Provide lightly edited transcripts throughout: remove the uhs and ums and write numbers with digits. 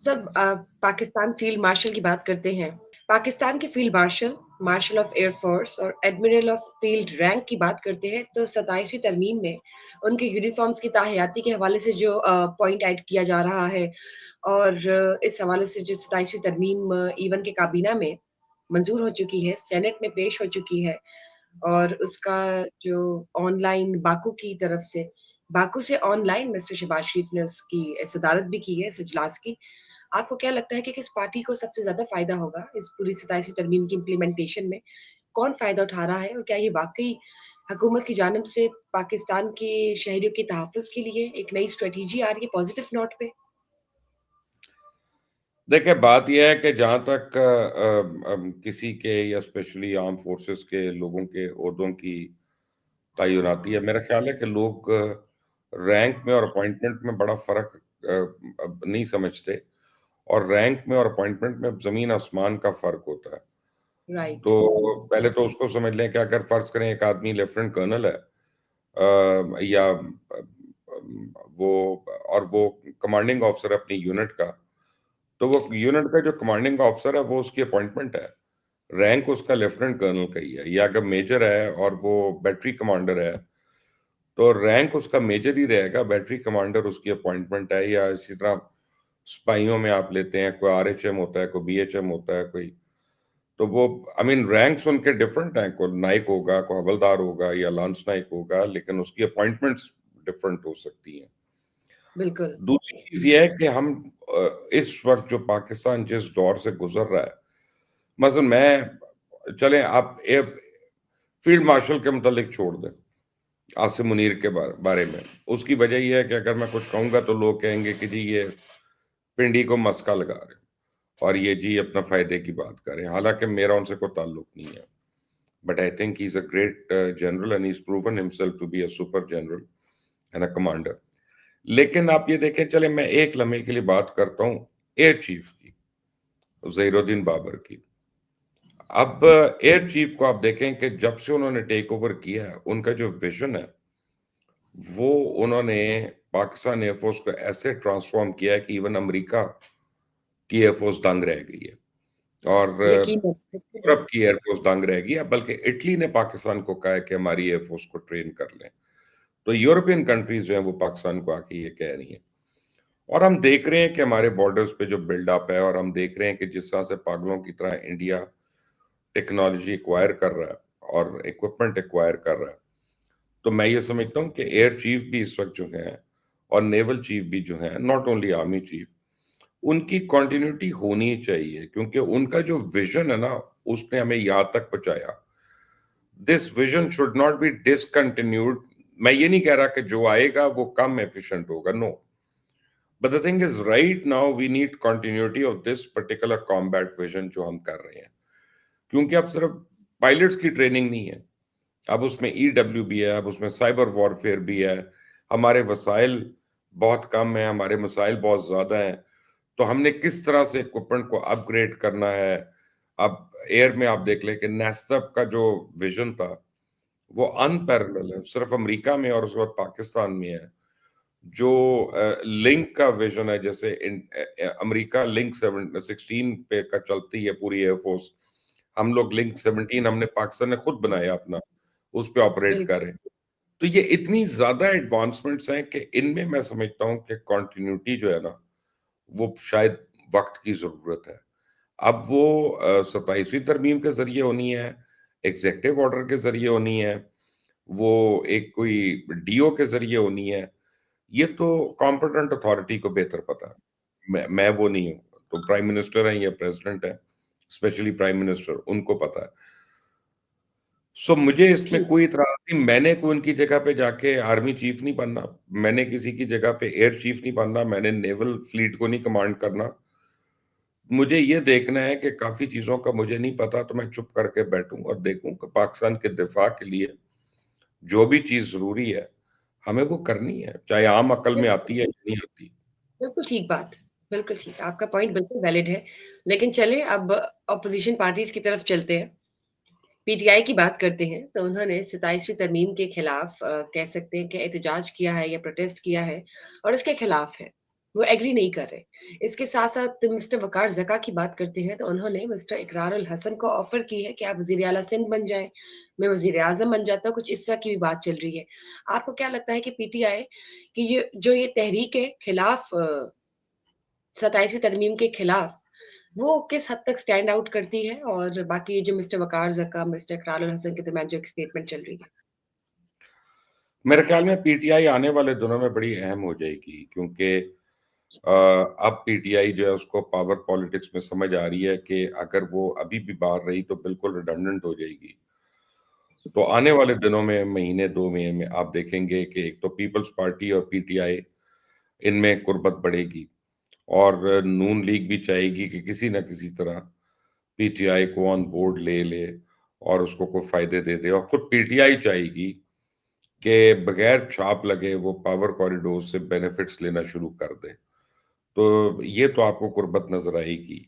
Pakistan field marshal की बात करते हैं। पाकिस्तान के field marshal, marshal of air force और एडमिरल ऑफ फील्ड रैंक की बात करते हैं, तो 27वीं तरमीम में उनके यूनिफ़ॉर्म्स की ताहयाती के हवाले से जो पॉइंट ऐड किया जा रहा है और इस हवाले से जो 27वीं तरमीम ईवन के काबीना में मंज़ूर हो चुकी है, सेनेट में पेश हो चुकी है और उसका जो ऑनलाइन बाकू से ऑनलाइन मिस्टर शहबाज शरीफ ने उसकी सदारत भी की है इस इजलास की। आपको क्या लगता है कि किस पार्टी को सबसे ज़्यादा फ़ायदा होगा इस पूरी 27वीं तरमीम की इम्प्लीमेंटेशन में? कौन फ़ायदा उठा रहा है और क्या ये वाक़ई हुकूमत की जानिब से पाकिस्तान के शहरियों के तहफ़्फ़ुज़ के लिए एक नई स्ट्रैटेजी आ रही है पॉज़िटिव नोट पे? देखिए, बात ये है कि जहाँ तक किसी के या स्पेशली आर्म फोर्सेस के लोगों के ओहदों की तैनाती है, मेरा ख्याल है कि लोग रैंक में और अपॉइंटमेंट में बड़ा फ़र्क अब नहीं समझते और रैंक में और अपॉइंटमेंट में ज़मीन आसमान का फ़र्क होता है। राइट, तो पहले तो उसको समझ लें कि अगर फ़र्ज़ करें एक आदमी लेफ्टिनेंट कर्नल है या वो और वो कमांडिंग ऑफ़िसर है अपनी यूनिट का, तो वो यूनिट का जो कमांडिंग ऑफ़िसर है वो उसकी अपॉइंटमेंट है। रैंक उसका लेफ्टिनेंट कर्नल का ही है या अगर मेजर है और वो बैटरी कमांडर है, तो रैंक उसका मेजर ही रहेगा, बैटरी कमांडर उसकी अपॉइंटमेंट है या इसी तरह सिपाहियों में आप लेते हैं, कोई आरएचएम होता है, कोई बीएचएम होता है, कोई तो वो आई मीन रैंक्स उनके डिफरेंट हैं, कोई नाइक होगा, कोई हवलदार होगा या लांस नाइक होगा, लेकिन उसकी अपॉइंटमेंट्स डिफरेंट हो सकती हैं। बिल्कुल। दूसरी चीज़ ये है कि हम इस वक़्त जो पाकिस्तान जिस दौर से गुज़र रहा है, मसलन मैं चलें आप ए फील्ड मार्शल के मुतालिक छोड़ दें, आसिम मुनीर के बारे में। उसकी वजह ये है कि अगर मैं कुछ कहूँगा तो लोग कहेंगे कि जी ये पिंडी को मस्का लगा रहे हैं और ये जी अपना फ़ायदे की बात कर रहे हैं। हालाँकि मेरा उनसे कोई ताल्लुक नहीं है। But I think he's a great general and he's proven himself to be a super general and a commander. लेकिन आप ये देखें चले मैं एक लम्हे के लिए बात करता हूँ एयर चीफ की, ज़हीरुद्दीन बाबर की। अब एयर चीफ को आप देखें कि जब से उन्होंने टेक ओवर किया है, उनका जो विज़न है, वो उन्होंने पाकिस्तान एयर फ़ोर्स को ऐसे ट्रांसफ़ॉर्म किया है कि इवन अमेरिका की एयर फ़ोर्स दंग रह गई है और यकीनन, यकीनन। यूरोप की एयर फ़ोर्स दंग रह गई है, बल्कि इटली ने पाकिस्तान को कहा है कि हमारी एयर फ़ोर्स को ट्रेन कर लें। तो यूरोपियन कंट्रीज़ जो हैं वो पाकिस्तान को आके ये कह रही हैं। और हम देख रहे हैं कि हमारे बॉर्डर्स पे जो बिल्डअप है और हम देख रहे हैं कि जिस तरह से पागलों की तरह इंडिया टेक्नोलॉजी एक्वायर कर रहा है और इक्विपमेंट एक्वायर कर रहा है। तो मैं ये समझता हूँ कि एयर चीफ भी इस वक़्त जो हैं और नेवल चीफ भी जो हैं, नॉट ओनली आर्मी चीफ, उनकी कंटिन्यूटी होनी चाहिए क्योंकि उनका जो विज़न है ना, उसने हमें यहाँ तक पहुँचाया। This vision should not be discontinued. मैं ये नहीं कह रहा कि जो आएगा वो कम एफिशिएंट होगा, no. But the thing is, right now we need continuity of this particular combat vision जो हम कर रहे हैं क्योंकि अब सिर्फ पायलट्स की ट्रेनिंग नहीं है, अब उसमें ईडब्ल्यू भी है, अब उसमें साइबर वॉरफेयर भी है, हमारे वसाइल बहुत कम है, हमारे मसाइल बहुत ज़्यादा हैं, तो हमने किस तरह से इक्विपमेंट को अपग्रेड करना है। अब एयर में आप देख लें कि नेस्टप का जो विजन था वो अनपैरेलल है, सिर्फ अमेरिका में और उसके बाद पाकिस्तान में है। जो लिंक का विजन है जैसे अमेरिका लिंक 16 पे का चलती है पूरी एयरफोर्स, हम लोग लिंक 17 हमने पाकिस्तान ने खुद बनाया अपना, उस पे ऑपरेट बिल्कुल, करें। तो ये इतनी ज्यादा एडवांसमेंट्स हैं कि इनमें मैं समझता हूँ कि कंटिन्यूटी जो है ना वो शायद वक्त की जरूरत है। अब वो 27वीं तरमीम के जरिए होनी है, एग्जेक्टिव ऑर्डर के जरिए होनी है, वो एक कोई डीओ के जरिए होनी है, ये तो कॉम्पिटेंट अथॉरिटी को बेहतर पता है। मैं वो नहीं हूँ। तो प्राइम मिनिस्टर हैं या प्रेसिडेंट हैं, स्पेशली प्राइम मिनिस्टर, उनको पता है। सो मुझे इसमें ठीक। कोई इतराज़ नहीं, मैंने कोई उनकी जगह पे जाके आर्मी चीफ नहीं बनना, मैंने किसी की जगह पे एयर चीफ नहीं बनना, मैंने नेवल फ्लीट को नहीं कमांड करना। मुझे ये देखना है कि काफ़ी चीज़ों का मुझे नहीं पता, तो मैं चुप करके बैठूँ और देखूँ कि पाकिस्तान के दिफ़ा के लिए जो भी चीज़ ज़रूरी है, हमें वो करनी है, चाहे आम अकल में आती है या नहीं आती। बिल्कुल ठीक बात। बिल्कुल ठीक। आपका पॉइंट बिल्कुल वैलिड है। लेकिन चलिए अब ऑपोज़िशन पार्टीज़ की तरफ चलते हैं। पीटीआई की बात करते हैं, तो उन्होंने 27वीं तरमीम के खिलाफ कह सकते हैं कि एहतजाज किया है या प्रोटेस्ट किया है और उसके खिलाफ है। वो एग्री नहीं कर रहे। इसके साथ-साथ मिस्टर वक़ार ज़का की बात करते हैं, तो उन्होंने मिस्टर इकरार उल हसन को ऑफ़र की है कि आप वज़ीर आला सिंध बन जाएँ, मैं वज़ीर आज़म बन जाता हूँ, कुछ इस तरह की भी बात चल रही है। आपको क्या लगता है कि पीटीआई की ये तहरीक है खिलाफ 27वीं तरमीम के खिलाफ, वो किस हद तक स्टैंड आउट करती है? और बाकी ये जो मिस्टर वक़ार ज़का, मिस्टर इकरार उल हसन के दरमियान जो एक स्टेटमेंट चल रही है? मेरे ख्याल में पीटीआई आने वाले दिनों में बड़ी अहम हो जाएगी क्योंकि अब पीटीआई जो है उसको पावर पॉलिटिक्स में समझ आ रही है कि अगर वो अभी भी बाहर रही तो बिल्कुल रिडंडेंट हो जाएगी। तो आने वाले दिनों में महीने 2 महीने में आप देखेंगे कि एक तो पीपल्स पार्टी और पीटीआई इनमें कुर्बत बढ़ेगी और नून लीग भी चाहेगी कि किसी न किसी तरह पीटीआई को ऑन बोर्ड ले ले और उसको कोई फ़ायदे दे दे और खुद पीटीआई चाहेगी कि बगैर छाप लगे वो पावर कॉरिडोर से बेनिफिट्स लेना शुरू कर दे। तो ये तो आपको कुर्बत नज़र आएगी।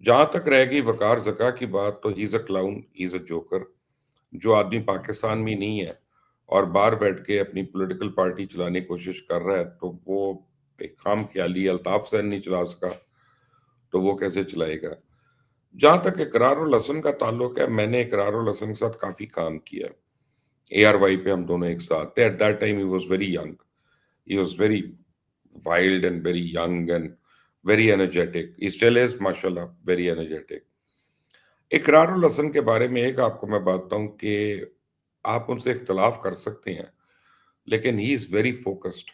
जहाँ तक रहेगी वक़ार ज़का की बात तो he is a clown, he is a joker. जो आदमी पाकिस्तान में नहीं है और बाहर बैठ के अपनी पॉलिटिकल पार्टी चलाने की कोशिश कर रहा है, तो वो एक खामख़याली अल्ताफ़ सेन नहीं चला सका, तो वो कैसे चलाएगा? जहाँ तक इकरारुल हसन का ताल्लुक है, मैंने इकरारुल हसन के साथ काफ़ी काम किया। एआरवाई पे हम दोनों एक साथ थे। At that time he was very young. He was very wild and very young and very energetic. He still is, माशाल्लाह, very energetic. इकरारुल हसन के बारे में एक आपको मैं बताता हूँ कि आप उनसे इख्तिलाफ कर सकते हैं, लेकिन he is very focused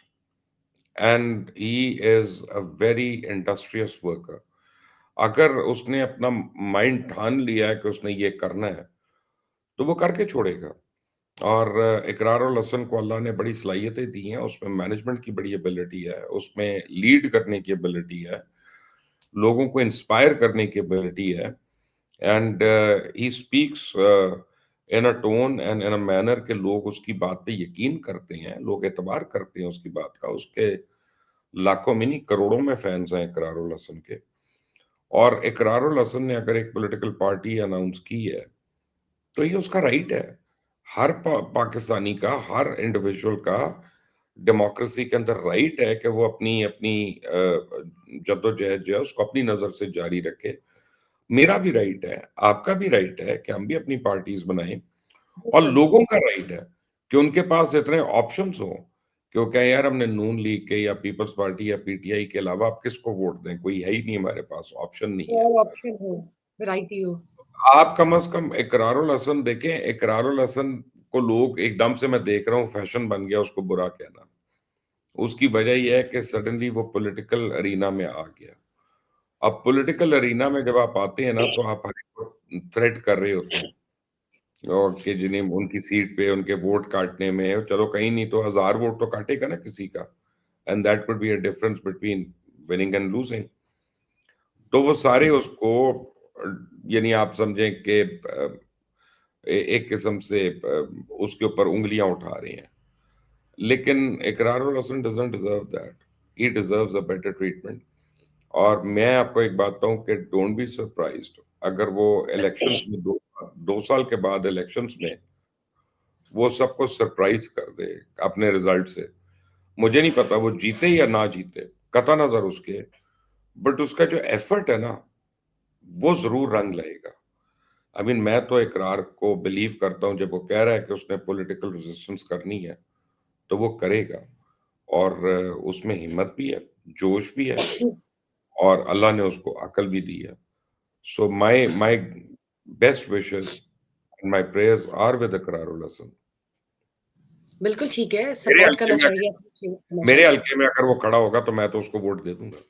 and he is a very industrious worker. अगर उसने अपना माइंड ठान लिया है कि उसने ये करना है, तो वो करके छोड़ेगा। और इकरारुल हसन को अल्लाह ने बड़ी सलाहियतें दी हैं, उसमें मैनेजमेंट की बड़ी एबिलिटी है, उसमें लीड करने की एबिलिटी है, लोगों को इंस्पायर करने की एबिलिटी है and he speaks in a tone and in a manner के लोग उसकी बात पे यकीन करते हैं, लोग एतबार करते हैं उसकी बात का। उसके लाखों में नहीं, करोड़ों में फैन्स हैं इकरारुल हसन के। और इकरारुल हसन ने अगर एक पॉलिटिकल पार्टी अनाउंस की है, तो ये उसका राइट है। हर पाकिस्तानी का, हर इंडिविजुअल का डेमोक्रेसी के अंदर राइट है कि वो अपनी अपनी जद्दोजहद जो है उसको अपनी नज़र से जारी रखे। मेरा भी राइट है, आपका भी राइट है कि हम भी अपनी पार्टीज़ बनाएँ और बिल्कुल। लोगों का राइट है कि उनके पास इतने ऑप्शंस हों कि वो कहें यार हमने नून लीग के या पीपल्स पार्टी या पीटीआई के अलावा अब किसको वोट दें? कोई है ही नहीं हमारे पास, ऑप्शन नहीं है। और ऑप्शन हो, वैरायटी हो। आप कम से कम इकरारुल हसन देखें, इकरारुल हसन को लोग एकदम से मैं देख रहा हूँ फैशन बन गया उसको बुरा कहना। उसकी वजह ये है कि सडनली वो पॉलिटिकल अरीना में आ गया। अब पॉलिटिकल अरीना में जब आप आते हैं ना तो आप हर एक को थ्रेट कर रहे होते हैं और कि जिन्हें उनकी सीट पे उनके वोट काटने में चलो कहीं नहीं तो 1000 वोट तो काटेगा ना किसी का and that could be a difference between winning and losing. तो वो सारे उसको यानी आप समझें कि एक किस्म से उसके ऊपर उँगलियाँ उठा रहे हैं। लेकिन Ikrarul Hasan doesn't deserve that. He deserves a better treatment और मैं आपको एक बात बताऊँ कि डोंट बी सरप्राइज्ड अगर वो इलेक्शंस में 2 साल के बाद इलेक्शंस में वो सबको सरप्राइज़ कर दे अपने रिज़ल्ट से। मुझे नहीं पता वो जीते या ना जीते, कतई नज़र उसके, बट उसका जो एफर्ट है ना, वो ज़रूर रंग लाएगा। आई मीन मैं तो इकरार को बिलीव करता हूँ जब वो कह रहा है कि उसने पॉलिटिकल रेजिस्टेंस करनी है, तो वो करेगा और उसमें हिम्मत भी है, जोश भी है और अल्लाह ने उसको अक्ल भी दी है। So my my best wishes and my prayers are with Ikrarul Hasan. बिल्कुल ठीक है, मेरे सपोर्ट हल्के करना में चाहिए, अप्रिशिएट करना मेरे चाहिए। हल्के में अगर वो खड़ा होगा तो मैं तो उसको वोट दे दूँगा।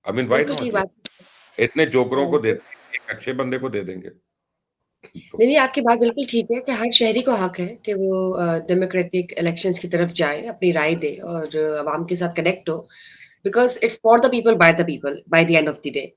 आई मीन व्हाई बिल्कुल ठीक नॉट यार? बात इतने जोकरों को है। देते हैं, एक अच्छे बंदे को दे देंगे। तो नहीं, नहीं, आपकी बात बिल्कुल ठीक है कि हर शहरी को हक है कि वो डेमोक्रेटिक इलेक्शंस की तरफ जाए, अपनी राय दे और अवाम के साथ कनेक्ट हो, because it's for the people, by the people, by the end of the day.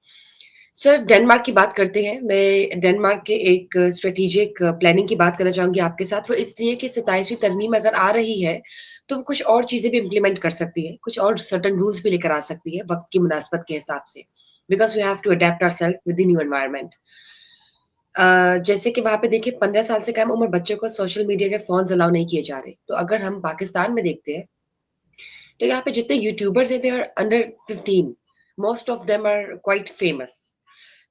Sir, Denmark की बात करते हैं। मैं डेनमार्क के एक स्ट्रैटेजिक प्लानिंग की बात करना चाहूँगी आपके साथ। वो इसलिए कि 27वीं तरमीम अगर आ रही है, तो वो कुछ और चीज़ें भी इम्प्लीमेंट कर सकती है, कुछ और सर्टेन रूल्स भी लेकर आ सकती है, वक़्त की मुनासिबत के हिसाब से। Because we have to adapt ourself with the new environment. जैसे कि वहाँ पे देखिए 15 साल से कम उम्र बच्चों को सोशल मीडिया के फ़ोन्स अलाउ नहीं किए जा रहे। तो अगर हम पाकिस्तान में देखते हैं, तो यहाँ पे जितने यूट्यूबर्स हैं, they are under 15, most of them are quite famous.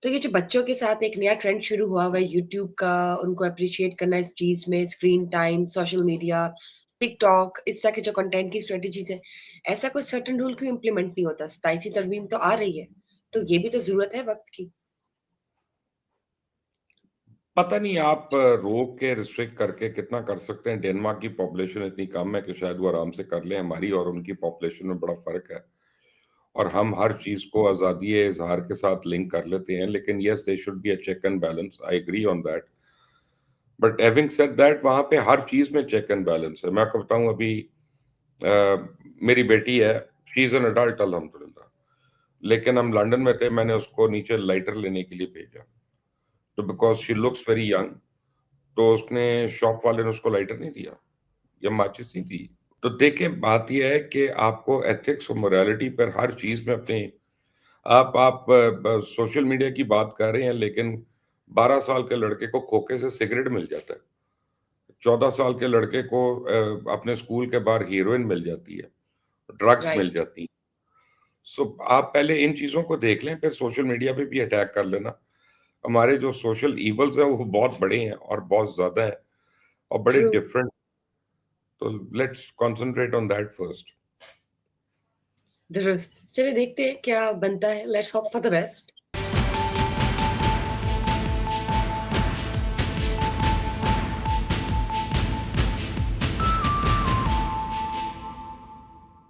तो ये जो बच्चों के साथ एक नया ट्रेंड शुरू हुआ हुआ है यूट्यूब का, उनको अप्रिशिएट करना इस चीज में, screen time, social media, TikTok, इस तरह के जो कंटेंट की स्ट्रेटेजीज है, ऐसा कोई सर्टेन रूल क्यों इम्प्लीमेंट नहीं होता? 27वीं तरमीम तो आ रही है, तो ये भी तो जरूरत है वक्त की। पता नहीं आप रोक के रिस्ट्रिक्ट करके कितना कर सकते हैं। डेनमार्क की पॉपुलेशन इतनी कम है कि शायद वो आराम से कर लें। हमारी और उनकी पॉपुलेशन में बड़ा फर्क है, और हम हर चीज को आजादी इजहार के साथ लिंक कर लेते हैं। लेकिन yes, they should be a check and balance, I agree on that. But having said that, वहां पे हर चीज में चेक एंड बैलेंस है। मैं आपको बताऊं, अभी मेरी बेटी है, शी इज एन अडल्ट अल्हम्दुलिल्लाह, लेकिन हम लंदन में थे, मैंने उसको नीचे लाइटर लेने के लिए भेजा, तो because she looks very young, तो उसने, शॉप वाले ने उसको लाइटर नहीं दिया या माचिस नहीं दी। तो देखें, बात यह है कि आपको एथिक्स और मोरालिटी पर हर चीज में अपने, आप सोशल मीडिया की बात कर रहे हैं, लेकिन 12 साल के लड़के को खोखे से सिगरेट मिल जाता है, 14 साल के लड़के को अपने स्कूल के बाहर हीरोइन मिल जाती है, ड्रग्स मिल राइट। जाती हैं। सो आप पहले इन चीजों को देख लें, फिर सोशल मीडिया पे भी अटैक कर लेना। हमारे जो सोशल इवल्स हैं वो बहुत बड़े हैं और बहुत ज्यादा हैं, और बड़े ट्रू। डिफरेंट। तो let's concentrate on that first. दुरुस्त। चलिए देखते हैं क्या बनता है, let's hope for the best.